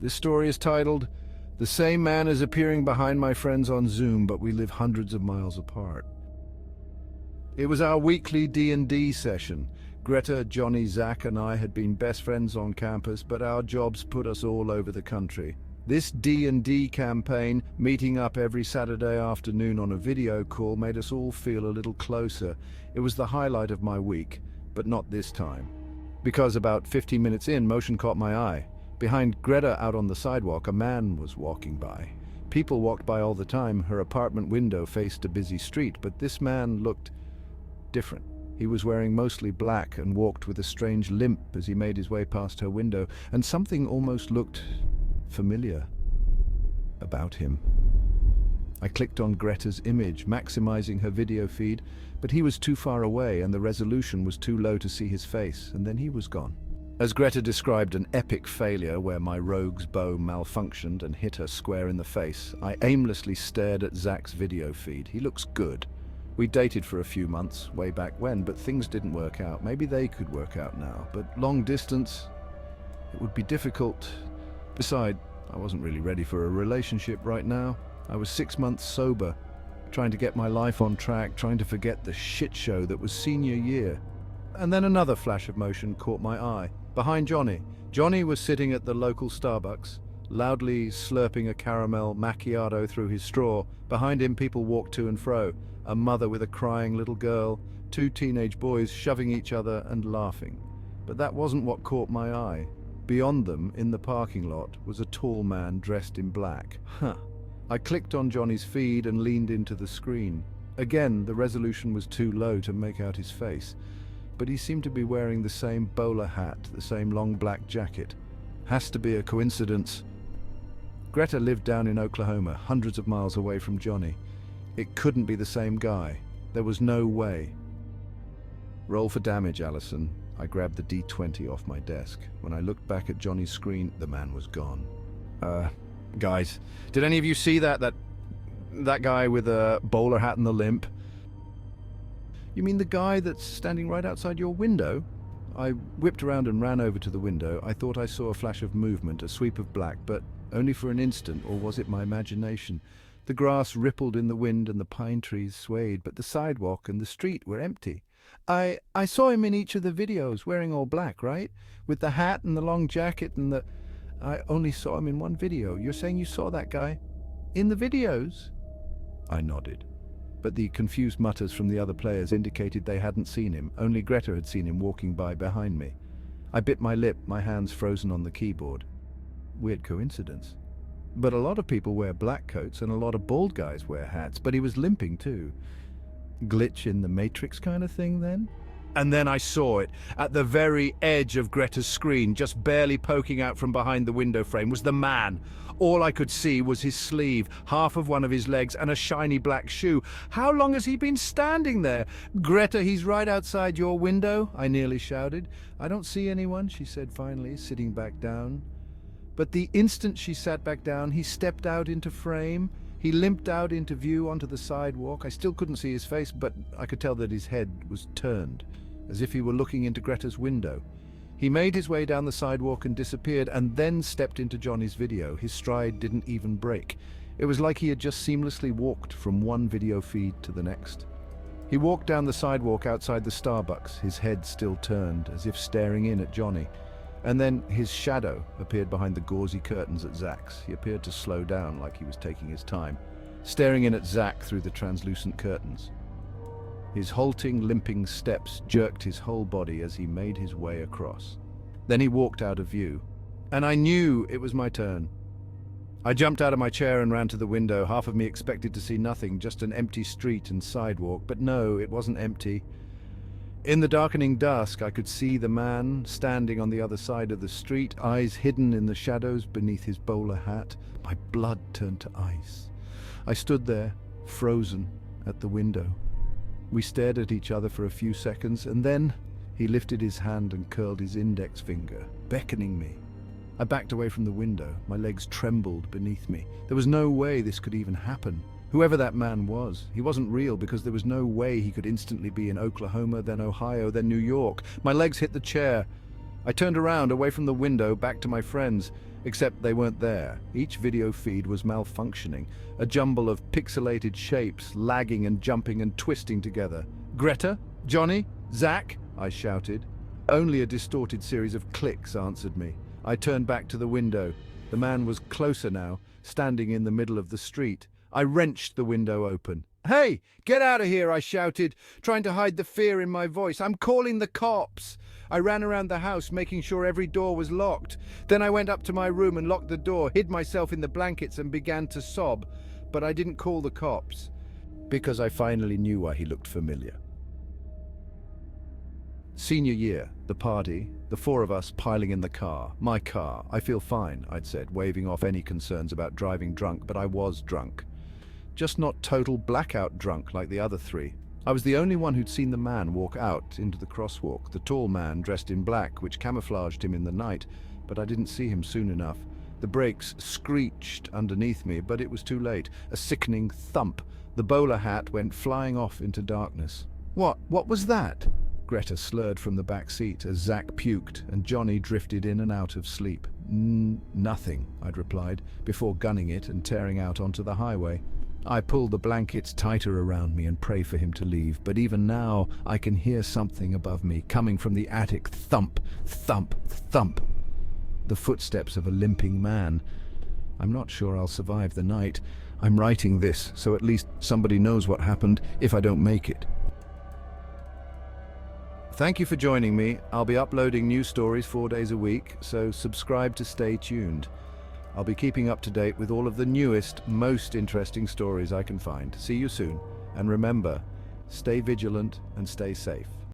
This story is titled, "The Same Man is Appearing Behind My Friends on Zoom, but we live hundreds of miles apart." It was our weekly D&D session. Greta, Johnny, Zach and I had been best friends on campus, but our jobs put us all over the country. This D&D campaign, meeting up every Saturday afternoon on a video call, made us all feel a little closer. It was the highlight of my week, but not this time. Because about 15 minutes in, motion caught my eye. Behind Greta out on the sidewalk, a man was walking by. People walked by all the time. Her apartment window faced a busy street, but this man looked different. He was wearing mostly black and walked with a strange limp as he made his way past her window, and something almost looked familiar about him. I clicked on Greta's image, maximizing her video feed, but he was too far away and the resolution was too low to see his face, and then he was gone. As Greta described an epic failure where my rogue's bow malfunctioned and hit her square in the face, I aimlessly stared at Zach's video feed. He looks good. We dated for a few months, way back when, but things didn't work out. Maybe they could work out now, but long distance, it would be difficult. Besides, I wasn't really ready for a relationship right now. I was 6 months sober, trying to get my life on track, trying to forget the shit show that was senior year. And then another flash of motion caught my eye. Behind Johnny. Johnny was sitting at the local Starbucks, loudly slurping a caramel macchiato through his straw. Behind him, people walked to and fro. A mother with a crying little girl, 2 teenage boys shoving each other and laughing. But that wasn't what caught my eye. Beyond them, in the parking lot, was a tall man dressed in black. I clicked on Johnny's feed and leaned into the screen. Again, the resolution was too low to make out his face, but he seemed to be wearing the same bowler hat, the same long black jacket. Has to be a coincidence. Greta lived down in Oklahoma, hundreds of miles away from Johnny. It couldn't be the same guy. There was no way. Roll for damage, Allison. I grabbed the D20 off my desk. When I looked back at Johnny's screen, the man was gone. Guys, did any of you see that guy with a bowler hat and the limp? You mean the guy that's standing right outside your window? I whipped around and ran over to the window. I thought I saw a flash of movement, a sweep of black, but only for an instant, or was it my imagination? The grass rippled in the wind and the pine trees swayed, but the sidewalk and the street were empty. I saw him in each of the videos, wearing all black, right? With the hat and the long jacket and the... I only saw him in one video. You're saying you saw that guy in the videos? I nodded, but the confused mutters from the other players indicated they hadn't seen him. Only Greta had seen him walking by behind me. I bit my lip, my hands frozen on the keyboard. Weird coincidence. But a lot of people wear black coats and a lot of bald guys wear hats, but he was limping too. Glitch in the Matrix kind of thing then? And then I saw it. At the very edge of Greta's screen, just barely poking out from behind the window frame, was the man. All I could see was his sleeve, half of one of his legs, and a shiny black shoe. How long has he been standing there? Greta, he's right outside your window, I nearly shouted. I don't see anyone, she said finally, sitting back down. But the instant she sat back down, he stepped out into frame. He limped out into view onto the sidewalk. I still couldn't see his face, but I could tell that his head was turned, as if he were looking into Greta's window. He made his way down the sidewalk and disappeared, and then stepped into Johnny's video. His stride didn't even break. It was like he had just seamlessly walked from one video feed to the next. He walked down the sidewalk outside the Starbucks, his head still turned, as if staring in at Johnny. And then his shadow appeared behind the gauzy curtains at Zach's. He appeared to slow down, like he was taking his time, staring in at Zach through the translucent curtains. His halting, limping steps jerked his whole body as he made his way across. Then he walked out of view, and I knew it was my turn. I jumped out of my chair and ran to the window. Half of me expected to see nothing, just an empty street and sidewalk, but no, it wasn't empty. In the darkening dusk, I could see the man standing on the other side of the street, eyes hidden in the shadows beneath his bowler hat. My blood turned to ice. I stood there, frozen, at the window. We stared at each other for a few seconds, and then he lifted his hand and curled his index finger, beckoning me. I backed away from the window. My legs trembled beneath me. There was no way this could even happen. Whoever that man was, he wasn't real because there was no way he could instantly be in Oklahoma, then Ohio, then New York. My legs hit the chair. I turned around, away from the window, back to my friends, except they weren't there. Each video feed was malfunctioning, a jumble of pixelated shapes, lagging and jumping and twisting together. "Greta? Johnny? Zach?" I shouted. Only a distorted series of clicks answered me. I turned back to the window. The man was closer now, standing in the middle of the street. I wrenched the window open. "Hey, get out of here!" I shouted, trying to hide the fear in my voice. "I'm calling the cops!" I ran around the house, making sure every door was locked. Then I went up to my room and locked the door, hid myself in the blankets and began to sob. But I didn't call the cops, because I finally knew why he looked familiar. Senior year, the party, the four of us piling in the car. My car. "I feel fine," I'd said, waving off any concerns about driving drunk, but I was drunk. Just not total blackout drunk like the other three. I was the only one who'd seen the man walk out into the crosswalk, the tall man dressed in black, which camouflaged him in the night, but I didn't see him soon enough. The brakes screeched underneath me, but it was too late. A sickening thump. The bowler hat went flying off into darkness. What was that?" Greta slurred from the back seat as Zach puked and Johnny drifted in and out of sleep. Nothing," I'd replied, before gunning it and tearing out onto the highway. I pulled the blankets tighter around me and pray for him to leave, but even now I can hear something above me, coming from the attic. Thump, thump, thump. The footsteps of a limping man. I'm not sure I'll survive the night. I'm writing this, so at least somebody knows what happened if I don't make it. Thank you for joining me. I'll be uploading new stories 4 days a week, so subscribe to stay tuned. I'll be keeping up to date with all of the newest, most interesting stories I can find. See you soon, and remember, stay vigilant and stay safe.